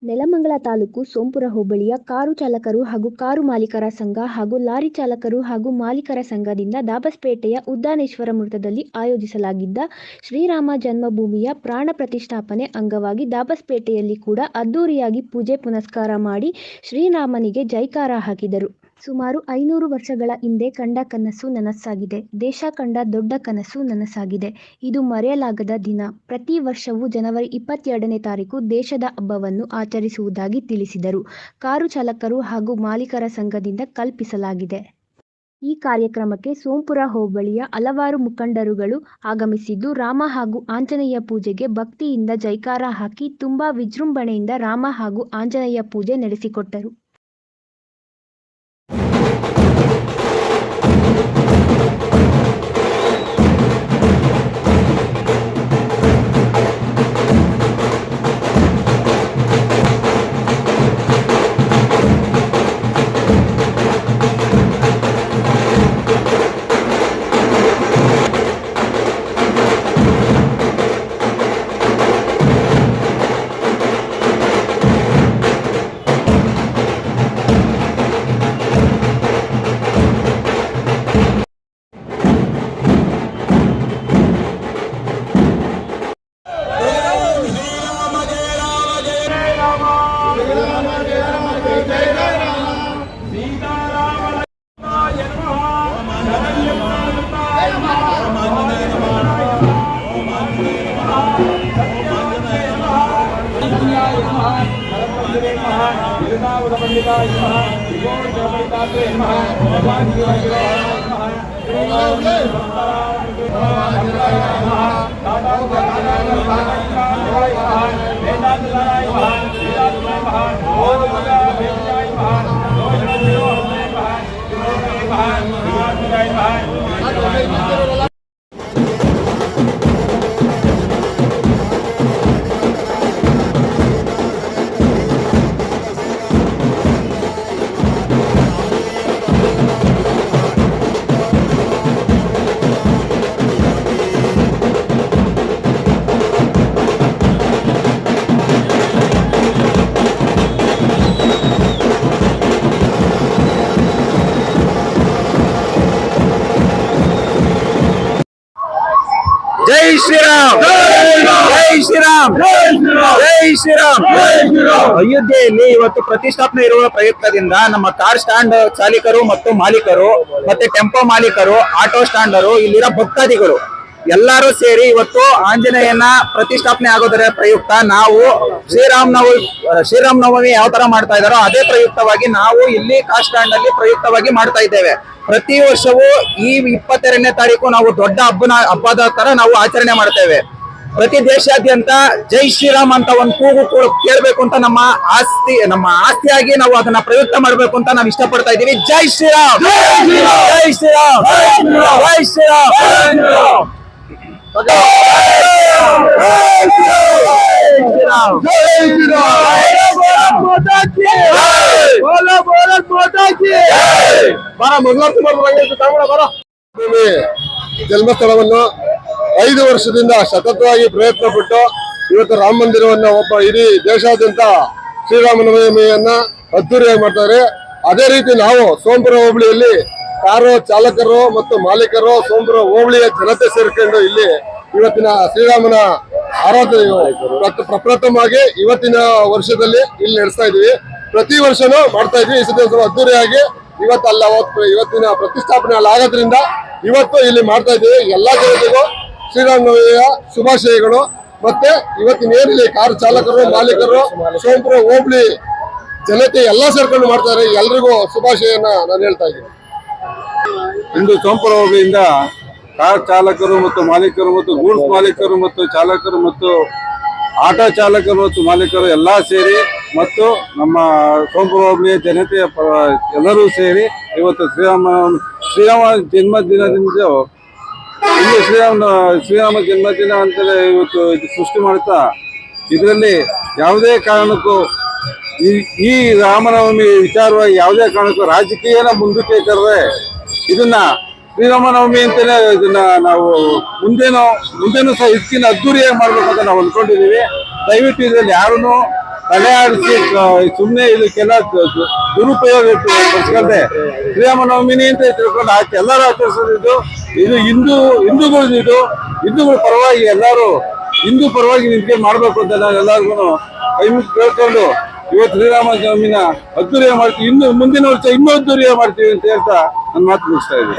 ನೆಲಮಂಗಲ ತಾಲೂಕು ಸೋಂಪುರ ಹೋಬಳಿಯ ಕಾರು ಚಾಲಕರು ಹಾಗೂ ಕಾರು ಮಾಲೀಕರ ಸಂಘ ಹಾಗೂ ಲಾರಿ ಚಾಲಕರು ಹಾಗೂ ಮಾಲೀಕರ ಸಂಘದಿಂದ ದಾಬಸ್ಪೇಟೆಯ ಉದ್ದಾನೇಶ್ವರ ವೃತ್ತದಲ್ಲಿ ಆಯೋಜಿಸಲಾಗಿದ್ದ ಶ್ರೀರಾಮ ಜನ್ಮಭೂಮಿಯ ಪ್ರಾಣ ಪ್ರತಿಷ್ಠಾಪನೆ ಅಂಗವಾಗಿ ದಾಬಸ್ಪೇಟೆಯಲ್ಲಿ ಕೂಡ ಅದ್ದೂರಿಯಾಗಿ ಪೂಜೆ ಪುನಸ್ಕಾರ ಮಾಡಿ ಶ್ರೀರಾಮನಿಗೆ ಜೈಕಾರ ಹಾಕಿದರು. ಸುಮಾರು 500 ವರ್ಷಗಳ ಹಿಂದೆ ಕಂಡ ಕನಸು ನನಸಾಗಿದೆ. ದೇಶ ಕಂಡ ದೊಡ್ಡ ಕನಸು ನನಸಾಗಿದೆ. ಇದು ಮರೆಯಲಾಗದ ದಿನ. ಪ್ರತಿ ವರ್ಷವೂ ಜನವರಿ 22ನೇ ತಾರೀಕು ದೇಶದ ಹಬ್ಬವನ್ನು ಆಚರಿಸುವುದಾಗಿ ತಿಳಿಸಿದರು. ಕಾರು ಚಾಲಕರು ಹಾಗೂ ಮಾಲೀಕರ ಸಂಘದಿಂದ ಕಲ್ಪಿಸಲಾಗಿದೆ. ಈ ಕಾರ್ಯಕ್ರಮಕ್ಕೆ ಸೋಂಪುರ ಹೋಬಳಿಯ ಹಲವಾರು ಮುಖಂಡರುಗಳು ಆಗಮಿಸಿದ್ದು, ರಾಮ ಹಾಗೂ ಆಂಜನೇಯ ಪೂಜೆಗೆ ಭಕ್ತಿಯಿಂದ ಜೈಕಾರ ಹಾಕಿ ತುಂಬಾ ವಿಜೃಂಭಣೆಯಿಂದ ರಾಮ ಹಾಗೂ ಆಂಜನೇಯ ಪೂಜೆ ನಡೆಸಿಕೊಟ್ಟರು. ಜೈ ಶ್ರೀರಾಮ್, ಜೈ ಶ್ರೀರಾಮ್, ಜೈ ಶ್ರೀರಾಮ್. ಅಯೋಧ್ಯೆಯಲ್ಲಿ ಇವತ್ತು ಪ್ರತಿಷ್ಠಾಪನೆ ಇರುವ ಪ್ರಯುಕ್ತದಿಂದ ನಮ್ಮ ಕಾರ್ ಸ್ಟ್ಯಾಂಡ್ ಚಾಲಕರು ಮತ್ತು ಮಾಲೀಕರು ಮತ್ತೆ ಟೆಂಪೋ ಮಾಲೀಕರು, ಆಟೋ ಸ್ಟ್ಯಾಂಡರು, ಇಲ್ಲಿರೋ ಭಕ್ತಾದಿಗಳು ಎಲ್ಲರೂ ಸೇರಿ ಇವತ್ತು ಆಂಜನೇಯನ ಪ್ರತಿಷ್ಠಾಪನೆ ಆಗೋದರ ಪ್ರಯುಕ್ತ ನಾವು ಶ್ರೀರಾಮ್ ನವಮಿ ಯಾವ ತರ ಮಾಡ್ತಾ ಇದಾರೋ ಅದೇ ಪ್ರಯುಕ್ತವಾಗಿ ನಾವು ಇಲ್ಲಿ ಕಾರ್ ಸ್ಟ್ಯಾಂಡ್ ಅಲ್ಲಿ ಪ್ರಯುಕ್ತವಾಗಿ ಮಾಡ್ತಾ ಇದ್ದೇವೆ. ಪ್ರತಿ ವರ್ಷವೂ ಈ 22ನೇ ತಾರೀಕು ನಾವು ದೊಡ್ಡ ಹಬ್ಬದ ತರ ನಾವು ಆಚರಣೆ ಮಾಡ್ತೇವೆ. ಪ್ರತಿ ದೇಶಾದ್ಯಂತ ಜೈ ಶ್ರೀರಾಮ್ ಅಂತ ಒಂದು ಕೂಗು ಕೇಳಬೇಕು ಅಂತ ನಮ್ಮ ಆಸ್ತಿಯಾಗಿ ನಾವು ಅದನ್ನ ಪ್ರಯುಕ್ತ ಮಾಡಬೇಕು ಅಂತ ನಾವು ಇಷ್ಟಪಡ್ತಾ ಇದ್ದೀವಿ. ಜೈ ಶ್ರೀರಾಮ್, ಜೈ ಶ್ರೀರಾಮ್, ಜೈ ಶ್ರೀರಾಮ್. ಜನ್ಮಸ್ಥಳವನ್ನು 5 ವರ್ಷದಿಂದ ಸತತವಾಗಿ ಪ್ರಯತ್ನ ಪಟ್ಟು ಇವತ್ತು ರಾಮ ಮಂದಿರವನ್ನ ಒಬ್ಬ ಇಡೀ ದೇಶಾದ್ಯಂತ ಶ್ರೀರಾಮನವಮಿಯನ್ನ ಅದ್ದೂರಿಯಾಗಿ ಮಾಡ್ತಾರೆ. ಅದೇ ರೀತಿ ನಾವು ಸೋಂಪುರ ಹೋಬಳಿಯಲ್ಲಿ ಕಾರು ಚಾಲಕರು ಮತ್ತು ಮಾಲೀಕರು, ಸೋಂಪುರ ಹೋಬಳಿಯ ಜನತೆ ಸೇರ್ಕೊಂಡು ಇಲ್ಲಿ ಇವತ್ತಿನ ಶ್ರೀರಾಮನ ಆರಾಧನೆ ಪ್ರಪ್ರಥಮವಾಗಿ ಇವತ್ತಿನ ವರ್ಷದಲ್ಲಿ ಇಲ್ಲಿ ನಡೆಸ್ತಾ ಇದೀವಿ. ಪ್ರತಿ ವರ್ಷನೂ ಮಾಡ್ತಾ ಇದ್ವಿ. ಈ ಸತಿ ಅದ್ದೂರಿಯಾಗಿ ಇವತ್ತಿನ ಪ್ರತಿಷ್ಠಾಪನೆ ಆಗೋದ್ರಿಂದ ಇವತ್ತು ಇಲ್ಲಿ ಮಾಡ್ತಾ ಇದ್ದೀವಿ. ಎಲ್ಲಾ ಜನತೆಗೂ ಶ್ರೀರಾಮನವಮಿಯ ಶುಭಾಶಯಗಳು. ಮತ್ತೆ ಇವತ್ತಿನ ಏನಿಲ್ಲ ಕಾರು ಚಾಲಕರು, ಮಾಲೀಕರು, ಸೋಂಪುರ ಹೋಬಳಿ ಜನತೆ ಎಲ್ಲ ಸೇರ್ಕೊಂಡು ಮಾಡ್ತಾರೆ. ಎಲ್ರಿಗೂ ಶುಭಾಶಯನ ನಾನು ಹೇಳ್ತಾ ಇದ್ದೀನಿ. ಇಂದು ಸೋಂಪುರ ಹೋಬಳಿಯಿಂದ ಕಾರ್ ಚಾಲಕರು ಮತ್ತು ಮಾಲೀಕರು ಮತ್ತು ಗೂಡ್ಸ್ ಮಾಲೀಕರು ಮತ್ತು ಚಾಲಕರು ಮತ್ತು ಆಟೋ ಚಾಲಕರು ಮತ್ತು ಮಾಲೀಕರು ಎಲ್ಲ ಸೇರಿ ಮತ್ತು ನಮ್ಮ ಸೋಂಪುರ ಹೋಬಳಿಯ ಜನತೆಯ ಎಲ್ಲರೂ ಸೇರಿ ಇವತ್ತು ಶ್ರೀರಾಮ ಜನ್ಮದಿನದಿಂದ ಇಲ್ಲಿ ಶ್ರೀರಾಮ ಜನ್ಮದಿನ ಅಂತಲೇ ಇವತ್ತು ಸೃಷ್ಟಿ ಮಾಡ್ತಾ ಇದರಲ್ಲಿ ಯಾವುದೇ ಕಾರಣಕ್ಕೂ ಈ ರಾಮನವಮಿ ವಿಚಾರವಾಗಿ ಯಾವುದೇ ಕಾರಣಕ್ಕೂ ರಾಜಕೀಯನ ಮುಂದಕ್ಕೆ ಕರೆದ್ರೆ ಇದನ್ನ ಶ್ರೀರಾಮನವಮಿ ಅಂತಾನೆ ಇದನ್ನ ನಾವು ಮುಂದೇನು ಸಹ ಇದಕ್ಕಿಂತ ಅದ್ದೂರಿಯಾಗಿ ಮಾಡ್ಬೇಕಂತ ನಾವು ಅಂದ್ಕೊಂಡಿದ್ದೀವಿ. ದಯವಿಟ್ಟು ಇದರಲ್ಲಿ ಯಾರೂ ತಲೆ ಆಡಿಸಿ ಸುಮ್ಮನೆ ಇದಕ್ಕೆಲ್ಲ ದುರುಪಯೋಗ ಪಡಿಸ್ಕೊಳ್ದೆ ಶ್ರೀರಾಮನವಮಿನಿ ಅಂತ ತಿಳ್ಕೊಂಡು ಎಲ್ಲರೂ ಆಚರಿಸೋದು ಇದು ಹಿಂದೂಗಳ ಪರವಾಗಿ ಎಲ್ಲರೂ ಹಿಂದೂ ಪರವಾಗಿ ನಿಂತ್ಕೊಂಡು ಮಾಡ್ಬೇಕು ಅಂತ ನಾವು ಎಲ್ಲರಿಗೂ ಕೈ ಮುಗಿ ಕೇಳ್ಕೊಂಡು ಇವತ್ತು ಶ್ರೀರಾಮನವಮಿನ ಅದ್ದೂರಿಯ ಮಾಡ್ತೀವಿ, ಇನ್ನು ಮುಂದಿನ ವರ್ಷ ಇನ್ನೂ ಅದ್ದೂರಿಯ ಮಾಡ್ತೀವಿ ಅಂತ ಹೇಳ್ತಾ ನನ್ನ ಮಾತು ಮುಗಿಸ್ತಾ ಇದ್ದೀನಿ.